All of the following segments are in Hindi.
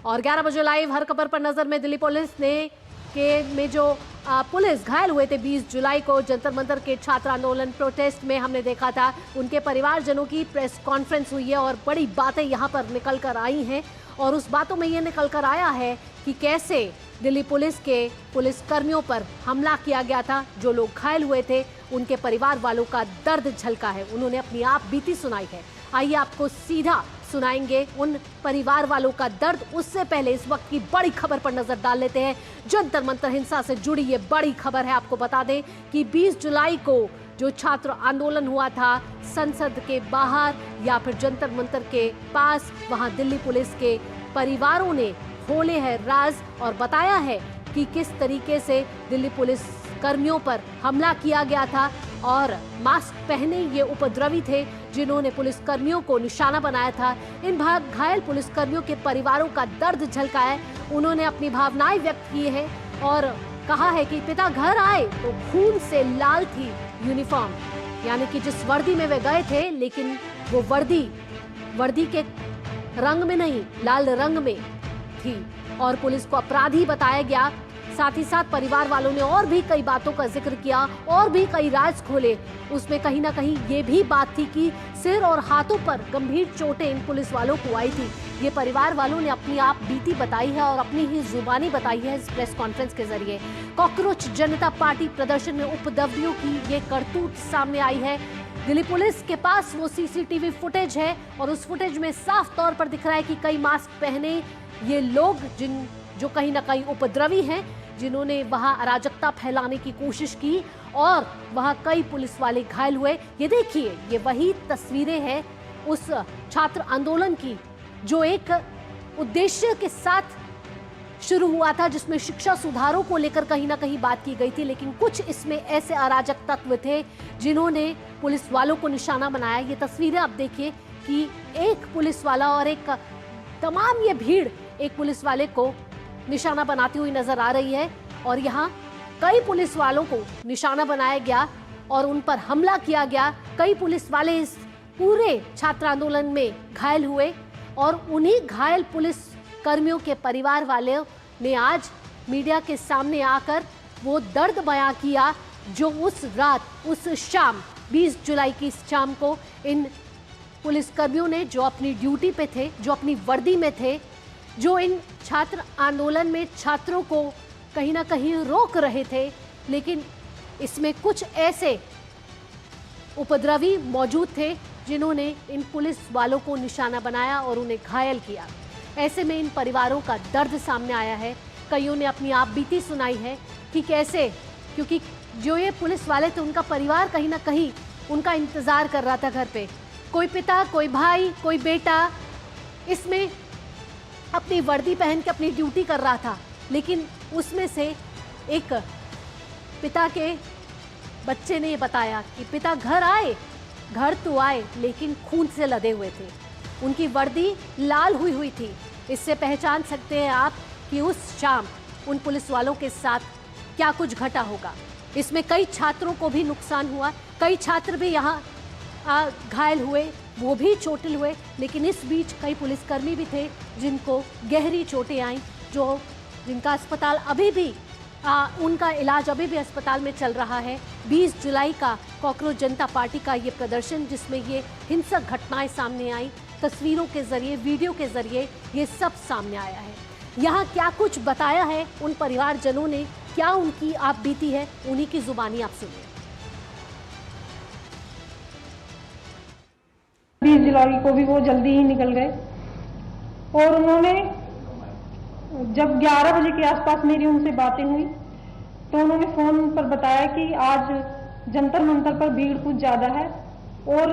और 11 बजे लाइव हर खबर पर नजर में दिल्ली पुलिस में जो पुलिस घायल हुए थे 20 जुलाई को जंतर मंतर के छात्र आंदोलन प्रोटेस्ट में, हमने देखा था उनके परिवारजनों की प्रेस कॉन्फ्रेंस हुई है और बड़ी बातें यहां पर निकल कर आई हैं। और उस बातों में ये निकल कर आया है कि कैसे दिल्ली पुलिस के पुलिस कर्मियों पर हमला किया गया था। जो लोग घायल हुए थे उनके परिवार वालों का दर्द झलका है, उन्होंने अपनी आप बीती सुनाई है। आइए आपको सीधा सुनाएंगे उन परिवार वालों का दर्द। उससे पहले इस वक्त की बड़ी खबर पर नजर डाल लेते हैं। जंतर मंतर हिंसा से जुड़ी ये बड़ी खबर है। आपको बता दें कि 20 जुलाई को जो छात्र आंदोलन हुआ था संसद के बाहर या फिर जंतर मंतर के पास, वहां दिल्ली पुलिस के परिवारों ने खोले हैं राज और बताया है कि किस तरीके से दिल्ली पुलिस कर्मियों पर हमला किया गया था। और मास्क पहने ये उपद्रवी थे जिन्होंने पुलिस कर्मियों को निशाना बनाया था। इन घायल पुलिस कर्मियों के परिवारों का दर्द झलकाया है। उन्होंने अपनी भावनाएं व्यक्त की है और कहा है कि पिता घर आए तो खून से लाल थी यूनिफॉर्म, यानी कि जिस वर्दी में वे गए थे, लेकिन वो वर्दी के रंग में नहीं, लाल रंग में थी और पुलिस को अपराधी बताया गया। साथ ही साथ परिवार वालों ने और भी कई बातों का जिक्र किया और भी कई राज खोले। उसमें कहीं ना कहीं ये भी बात थी कि सिर और हाथों पर गंभीर चोटें इन पुलिस वालों को आई थी। ये परिवार वालों ने अपनी आप बीती बताई है और अपनी ही जुबानी बताई है इस प्रेस कॉन्फ्रेंस के जरिए। कॉकरोच जनता पार्टी प्रदर्शन में उपद्रवियों की ये करतूत सामने आई है। दिल्ली पुलिस के पास वो सीसीटीवी फुटेज है और उस फुटेज में साफ तौर पर दिख रहा है कि कई मास्क पहने ये लोग जो कहीं ना कहीं उपद्रवी हैं, जिन्होंने वहां अराजकता फैलाने की कोशिश की और वहां कई पुलिस वाले घायल हुए। ये देखिए, ये वही तस्वीरें हैं उस छात्र आंदोलन की जो एक उद्देश्य के साथ शुरू हुआ था, जिसमें शिक्षा सुधारों को लेकर कहीं ना कहीं बात की गई थी। लेकिन कुछ इसमें ऐसे अराजक तत्व थे जिन्होंने पुलिस वालों को निशाना बनाया। ये तस्वीरें आप देखिए कि एक पुलिस वाला और एक तमाम ये भीड़ एक पुलिस वाले को निशाना बनाती हुई नजर आ रही है और यहाँ कई पुलिस वालों को निशाना बनाया गया और उन पर हमला किया गया। कई पुलिस वाले इस पूरे छात्र आंदोलन में घायल हुए और उन्हीं घायल पुलिस कर्मियों के परिवार वालों ने आज मीडिया के सामने आकर वो दर्द बयां किया जो उस रात, उस शाम 20 जुलाई की शाम को इन पुलिस कर्मियों ने, जो अपनी ड्यूटी पे थे, जो अपनी वर्दी में थे, जो इन छात्र आंदोलन में छात्रों को कहीं ना कहीं रोक रहे थे, लेकिन इसमें कुछ ऐसे उपद्रवी मौजूद थे जिन्होंने इन पुलिस वालों को निशाना बनाया और उन्हें घायल किया। ऐसे में इन परिवारों का दर्द सामने आया है। कईयों ने अपनी आप बीती सुनाई है कि कैसे, क्योंकि जो ये पुलिस वाले थे उनका परिवार कहीं ना कहीं उनका इंतजार कर रहा था घर पे। कोई पिता, कोई भाई, कोई बेटा इसमें अपनी वर्दी पहन के अपनी ड्यूटी कर रहा था, लेकिन उसमें से एक पिता के बच्चे ने बताया कि पिता घर तो आए लेकिन खून से लदे हुए थे, उनकी वर्दी लाल हुई थी। इससे पहचान सकते हैं आप कि उस शाम उन पुलिस वालों के साथ क्या कुछ घटा होगा। इसमें कई छात्रों को भी नुकसान हुआ, कई छात्र भी यहाँ घायल हुए, वो भी चोटिल हुए। लेकिन इस बीच कई पुलिसकर्मी भी थे जिनको गहरी चोटें आईं, जिनका अस्पताल अभी भी उनका इलाज अभी भी अस्पताल में चल रहा है। 20 जुलाई का कॉकरोच जनता पार्टी का ये प्रदर्शन, जिसमें ये हिंसक घटनाएं सामने आई, तस्वीरों के जरिए, वीडियो के जरिए ये सब सामने आया है। यहाँ क्या कुछ बताया है उन परिवारजनों ने, क्या उनकी आप बीती है, उन्हीं की जुबानी आप सुनिए। 20 जुलाई को भी वो जल्दी ही निकल गए और उन्होंने जब 11 बजे के आसपास मेरी उनसे बातें हुई तो उन्होंने फोन पर बताया कि आज जंतर मंतर पर भीड़ कुछ ज्यादा है और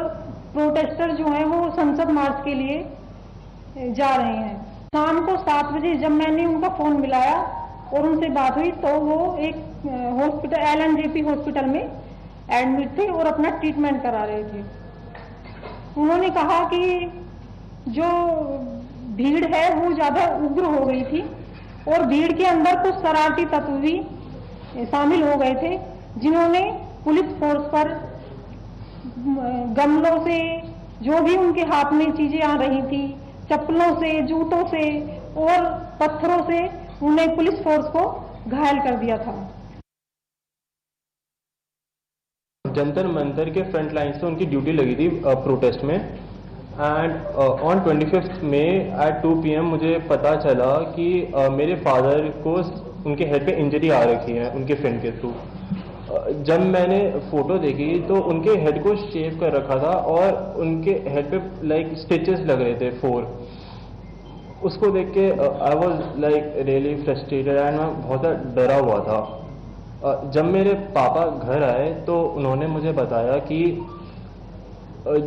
प्रोटेस्टर जो हैं वो संसद मार्च के लिए जा रहे हैं। शाम को 7 बजे जब मैंने उनका फोन मिलाया और उनसे बात हुई तो वो एक हॉस्पिटल, LNJP हॉस्पिटल में एडमिट थे और अपना ट्रीटमेंट करा रहे थे। उन्होंने कहा कि जो भीड़ है वो ज्यादा उग्र हो गई थी और भीड़ के अंदर कुछ शरारती तत्व भी शामिल हो गए थे, जिन्होंने पुलिस फोर्स पर गमलों से, जो भी उनके हाथ में चीजें आ रही थी, चप्पलों से, जूतों से और पत्थरों से उन्हें पुलिस फोर्स को घायल कर दिया था। जंतर मंतर के फ्रंट लाइन से उनकी ड्यूटी लगी थी प्रोटेस्ट में, and on 25 May at 2 PM मुझे पता चला कि मेरे फादर को उनके हेड पे इंजरी आ रखी है उनके फ्रेंड के थ्रू। जब मैंने फोटो देखी तो उनके हेड को शेव कर रखा था और उनके हेड पे लाइक स्टिचेस लग रहे थे 4। उसको देख के I was like really frustrated and मैं बहुत डरा हुआ था। जब मेरे पापा घर आए तो उन्होंने मुझे बताया कि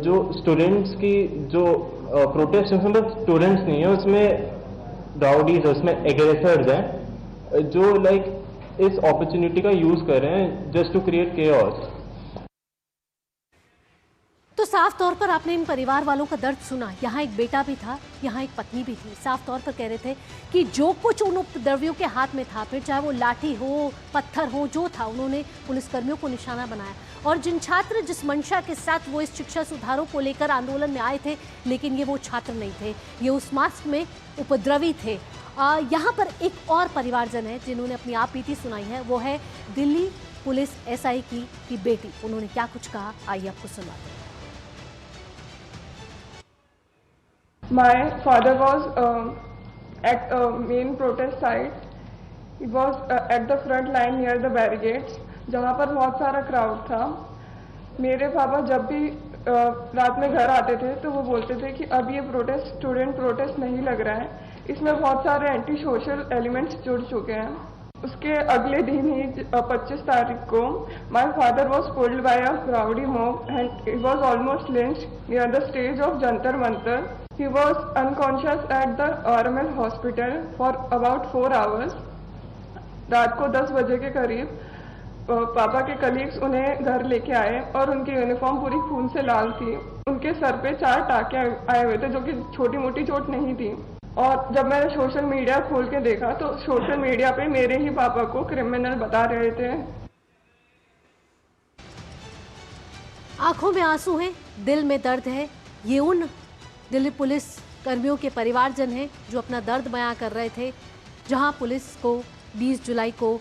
जो स्टूडेंट्स की जो प्रोटेस्ट है उसमें स्टूडेंट्स नहीं है, उसमें राउडीज है, उसमें एग्रेसर्स हैं जो लाइक इस अपॉर्चुनिटी का यूज कर रहे हैं जस्ट टू क्रिएट केओस। तो साफ तौर पर आपने इन परिवार वालों का दर्द सुना। यहाँ एक बेटा भी था, यहाँ एक पत्नी भी थी। साफ तौर पर कह रहे थे कि जो कुछ उन उपद्रवियों के हाथ में था, फिर चाहे वो लाठी हो, पत्थर हो, जो था, उन्होंने पुलिसकर्मियों को निशाना बनाया। और जिन छात्र जिस मंशा के साथ वो इस शिक्षा सुधारों को लेकर आंदोलन में आए थे, लेकिन ये वो छात्र नहीं थे, ये उस मास्क में उपद्रवी थे। यहाँ पर एक और परिवारजन है जिन्होंने अपनी आप बीती सुनाई है, वो है दिल्ली पुलिस SI की बेटी। उन्होंने क्या कुछ कहा, आइए आपको सुनाते हैं। My father was at a main protest site. He was at the front line near the barricades, जहाँ पर बहुत सारा क्राउड था। मेरे पापा जब भी रात में घर आते थे तो वो बोलते थे कि अब ये प्रोटेस्ट स्टूडेंट प्रोटेस्ट नहीं लग रहा है, इसमें बहुत सारे एंटी सोशल एलिमेंट्स जुड़ चुके हैं। उसके अगले दिन ही 25 तारीख को my father was pulled bye a rowdy mob and he was almost lynched near the stage of Jantar Mantar. He was unconscious at the RML hospital for about 4 hours. रात को 10 बजे के करीब पापा के कलीग्स उन्हें घर लेके आए और उनकी यूनिफॉर्म पूरी खून से लाल थी। उनके सर पे 4 टाके आए हुए थे जो कि छोटी मोटी चोट नहीं थी। और जब मैंने सोशल मीडिया खोल के देखा तो सोशल मीडिया पे मेरे ही पापा को क्रिमिनल बता रहे थे। आंखों में आंसू हैं, दिल में दर्द है। ये उन दिल्ली पुलिस कर्मियों के परिवारजन हैं जो अपना दर्द बयां कर रहे थे, जहां पुलिस को 20 जुलाई को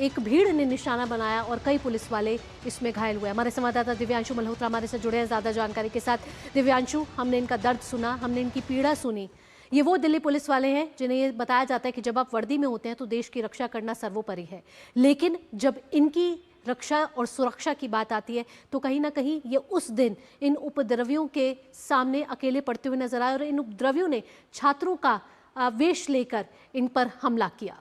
एक भीड़ ने निशाना बनाया और कई पुलिस वाले इसमें घायल हुए। हमारे संवाददाता दिव्यांशु मल्होत्रा हमारे साथ जुड़े हैं ज़्यादा जानकारी के साथ। दिव्यांशु, हमने इनका दर्द सुना, हमने इनकी पीड़ा सुनी। ये वो दिल्ली पुलिस वाले हैं जिन्हें ये बताया जाता है कि जब आप वर्दी में होते हैं तो देश की रक्षा करना सर्वोपरि है, लेकिन जब इनकी रक्षा और सुरक्षा की बात आती है तो कहीं ना कहीं ये उस दिन इन उपद्रवियों के सामने अकेले पड़ते हुए नजर आए और इन उपद्रवियों ने छात्रों का वेश लेकर इन पर हमला किया।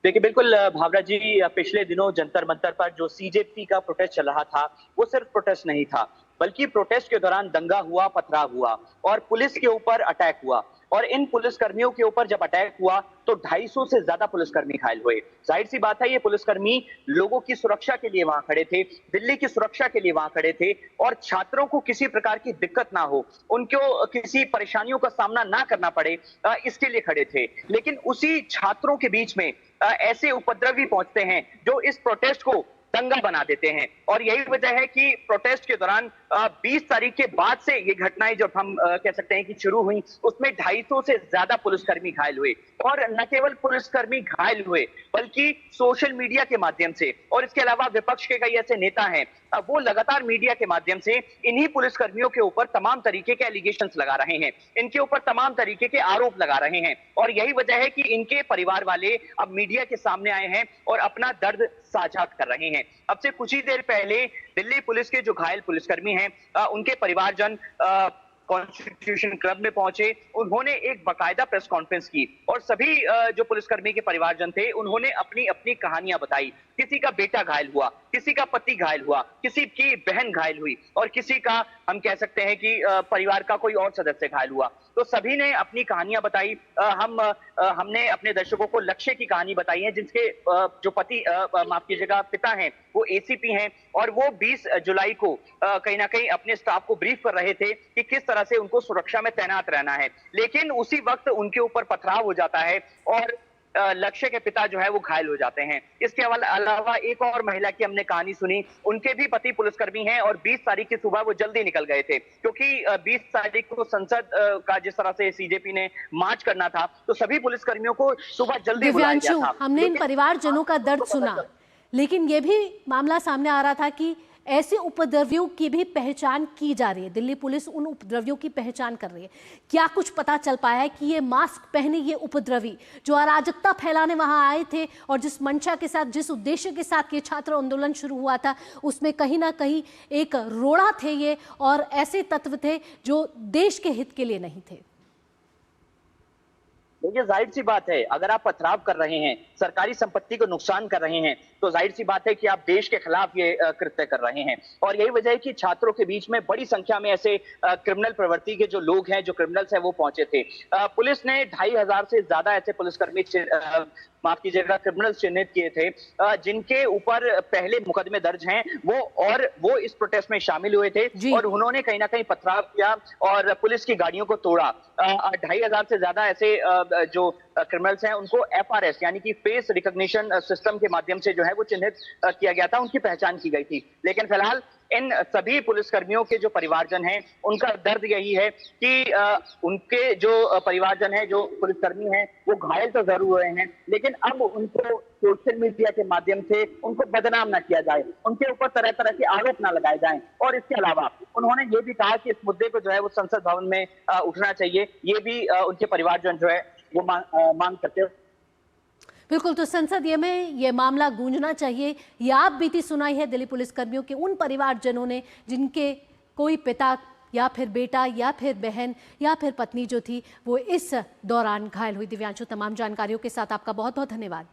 देखिए, बिल्कुल भावना जी, पिछले दिनों जंतर मंतर पर जो CJP का प्रोटेस्ट चल रहा था वो सिर्फ प्रोटेस्ट नहीं था, बल्कि प्रोटेस्ट के दौरान दंगा हुआ, पथराव हुआ और पुलिस के ऊपर अटैक हुआ। और इन पुलिसकर्मियों के ऊपर जब अटैक हुआ तो 250 से ज्यादा पुलिसकर्मी घायल हुए। जाहिर सी बात है, ये पुलिसकर्मी लोगों की सुरक्षा के लिए वहां खड़े थे, दिल्ली की सुरक्षा के लिए वहां खड़े थे और छात्रों को किसी प्रकार की दिक्कत ना हो, उनको किसी परेशानियों का सामना ना करना पड़े, इसके लिए खड़े थे। लेकिन उसी छात्रों के बीच में ऐसे उपद्रवी पहुंचते हैं जो इस प्रोटेस्ट को दंगा बना देते हैं। और यही वजह है कि प्रोटेस्ट के दौरान 20 तारीख के बाद से ये घटनाएं जब हम कह सकते हैं कि शुरू हुई, उसमें 250 से ज्यादा पुलिसकर्मी घायल हुए। और न केवल पुलिसकर्मी घायल हुए बल्कि सोशल मीडिया के माध्यम से, और इसके अलावा विपक्ष के कई ऐसे नेता हैं वो लगातार मीडिया के माध्यम से इन्हीं पुलिसकर्मियों के ऊपर तमाम तरीके के एलिगेशंस लगा रहे हैं, इनके ऊपर तमाम तरीके के आरोप लगा रहे हैं। और यही वजह है कि इनके परिवार वाले अब मीडिया के सामने आए हैं और अपना दर्द साझा कर रहे हैं। अब से कुछ ही देर पहले दिल्ली पुलिस के जो घायल पुलिसकर्मी हैं उनके परिवारजन कॉन्स्टिट्यूशन क्लब में पहुंचे। उन्होंने एक बाकायदा प्रेस कॉन्फ्रेंस की और सभी जो पुलिसकर्मी के परिवारजन थे उन्होंने अपनी अपनी कहानियां बताई। किसी का बेटा घायल हुआ, किसी का पति घायल हुआ, किसी की बहन घायल हुई और किसी का हम कह सकते हैं कि परिवार का कोई और सदस्य घायल हुआ। तो सभी ने अपनी कहानियां बताई। हमने अपने दर्शकों को लक्ष्य की कहानी बताई है, जिसके जो पति माफ कीजिएगा पिता हैं वो ACP हैं और वो 20 जुलाई को कहीं ना कहीं अपने स्टाफ को ब्रीफ कर रहे थे कि किस तरह से उनको सुरक्षा में तैनात रहना है। लेकिन उसी वक्त उनके ऊपर पथराव हो जाता है और लक्ष्य के पिता जो है वो घायल हो जाते हैं। इसके अलावा एक और महिला की हमने कहानी सुनी, उनके भी पति पुलिसकर्मी हैं और 20 तारीख की सुबह वो जल्दी निकल गए थे, क्योंकि 20 तारीख को संसद का जिस तरह से सीजेपी ने मार्च करना था, तो सभी पुलिसकर्मियों को सुबह जल्दी बुलाया गया दिव्यांशु, था। हमने इन परिवारजनों का दर्द सुना, लेकिन ये भी मामला सामने आ रहा था कि ऐसे उपद्रवियों की भी पहचान की जा रही है। दिल्ली पुलिस उन उपद्रवियों की पहचान कर रही है। क्या कुछ पता चल पाया है कि ये मास्क पहने ये उपद्रवी जो अराजकता फैलाने वहां आए थे और जिस मंशा के साथ, जिस उद्देश्य के साथ ये छात्र आंदोलन शुरू हुआ था, उसमें कहीं ना कहीं एक रोड़ा थे ये, और ऐसे तत्व थे जो देश के हित के लिए नहीं थे? देखिए, जाहिर सी बात है, अगर आप पथराव कर रहे हैं, सरकारी संपत्ति को नुकसान कर रहे हैं, तो जाहिर सी बात है कि आप देश के खिलाफ ये कृत्य कर रहे हैं। और यही वजह है कि छात्रों के बीच में बड़ी संख्या में ऐसे क्रिमिनल प्रवृत्ति के जो लोग हैं, जो क्रिमिनल्स हैं, वो पहुंचे थे। पुलिस ने 2500 से ज्यादा ऐसे पुलिसकर्मी माफ कीजिएगा क्रिमिनल्स चिन्हित किए थे, जिनके ऊपर पहले मुकदमे दर्ज हैं, वो इस प्रोटेस्ट में शामिल हुए थे और उन्होंने कहीं ना कहीं पथराव किया और पुलिस की गाड़ियों को तोड़ा। 2500 से ज्यादा ऐसे जो क्रिमिनल्स हैं, उनको FRS यानी कि फेस रिकॉग्निशन सिस्टम के माध्यम से जो है वो चिन्हित किया गया था, उनकी पहचान की गई थी। लेकिन फिलहाल इन सभी पुलिसकर्मियों के जो परिवारजन हैं, उनका दर्द यही है कि उनके जो परिवारजन हैं, जो पुलिसकर्मी हैं, वो घायल तो जरूर हुए हैं, लेकिन अब उनको सोशल मीडिया के माध्यम से उनको बदनाम ना किया जाए, उनके ऊपर तरह तरह के आरोप ना लगाए जाएं। और इसके अलावा उन्होंने ये भी कहा कि इस मुद्दे को जो है वो संसद भवन में उठना चाहिए, ये भी उनके परिवारजन जो है वो मांग करते हैं। बिल्कुल, तो संसदीय में ये मामला गूंजना चाहिए। ये आप बीती सुनाई है दिल्ली पुलिसकर्मियों के उन परिवारजनों ने जिनके कोई पिता या फिर बेटा या फिर बहन या फिर पत्नी जो थी वो इस दौरान घायल हुई। दिव्यांशु, तमाम जानकारियों के साथ आपका बहुत बहुत धन्यवाद।